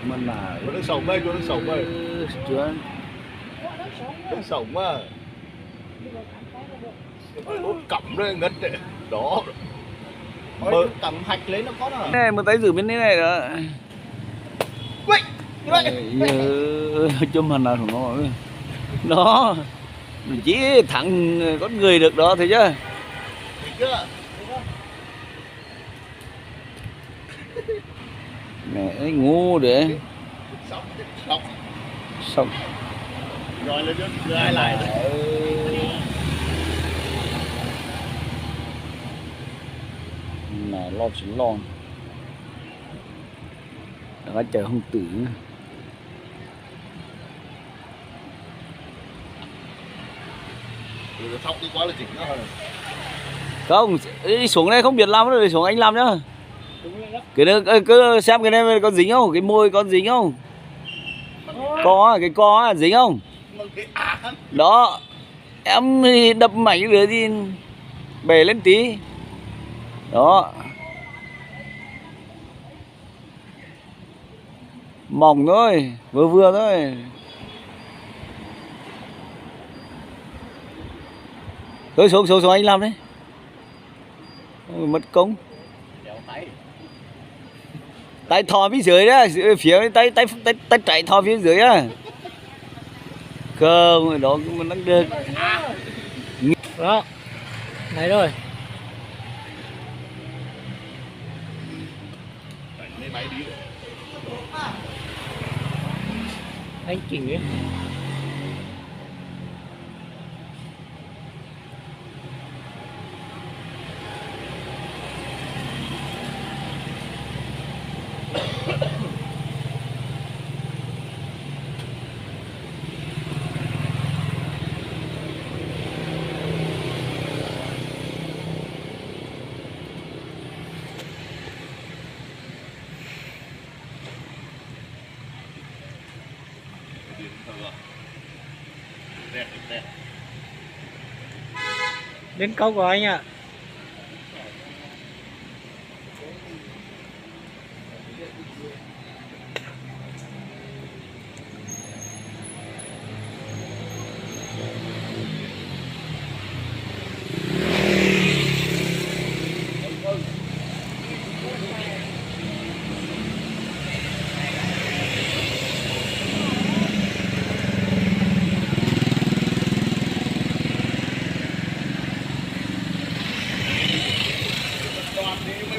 mình là Nó sống đây, nó sống đây. chưa Nó sống mà. Nó cắm đây ngất đấy. Đó. Bơ cầm hạch lấy nó có rồi. này mà tay giữ bên đây này đó. Vậy. Giờ cho mình là nó chỉ thẳng con người được đó thấy chưa? Mẹ ngu để xong Rồi lên đưa ai lại là lo chỉ lo đã chờ không tử xong đi quá là chỉnh nó rồi. không đi xuống đây không biết làm rồi xuống anh làm nhá. Cái đó cứ xem cái này có dính không, cái môi có dính không, có cái co dính không đó, em đập mảnh nữa thì bể lên tí đó, mỏng thôi, vừa vừa thôi. Thôi xuống anh làm đấy. Ôi, mất công tay thò phía dưới đó, phía tay chạy thò phía dưới á, không đó mà nó được Đó. Này rồi. Anh chỉnh ấy. Đến câu của anh ạ.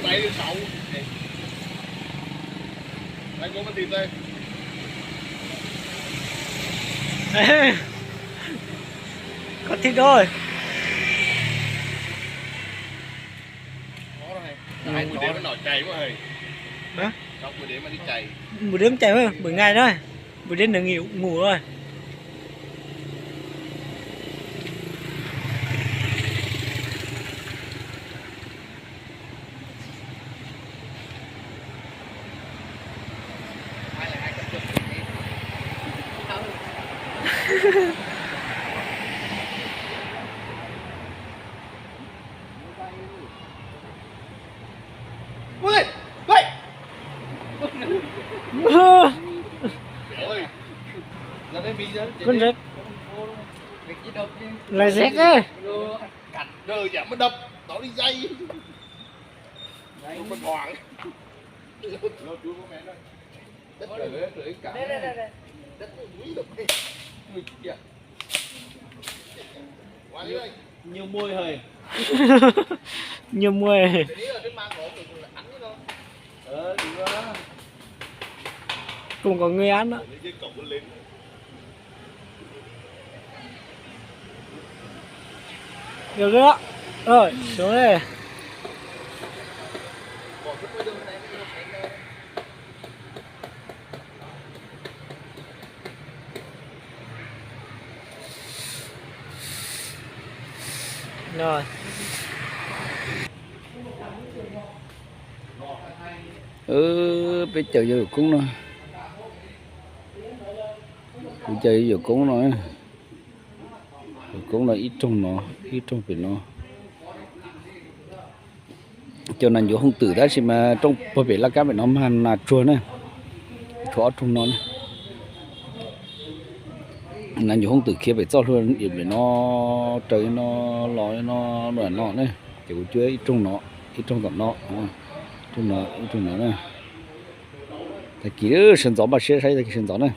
Máy đến 6. Anh có mất thịt đây. Có thịt rồi. Có này. Ai buổi đêm nó nổi cày quá hề. Hả? Trong buổi đêm mà đi cày. Buổi đêm chạy mà, buổi ngày thôi. Buổi đêm đừng ngủ rồi. Ui! Vậy! Ôi! Ra đây bị ra. Con rết. Là rết ấy. Cảnh đời giảm mới đập. Đó đi dây. Không còn hoảng. Nó chú của mẹ đây. Đất rưỡi cả. Đây. Đất núi đập đi. Ui kìa. Qua đi đây. nhiều môi hời. Nhiều mùi. Đúng đó. Cũng có người ăn đó. Được đó. Rồi, xuống đây. Rồi. Bây giờ giờ cũng nó bây giờ giờ cũng là ít trong biển nó cho nên dù không tử đó chỉ mà trong bờ biển là cá biển nó mà là chua này khó trong nó này là nhiều không từ kia phải cho luôn để nó trời nó lói nó bẩn nó này kiểu chưa ít trong nó ít trong tận nó trong nó ít trong nó này tại kia sân gió mà xe thấy cái sân gió này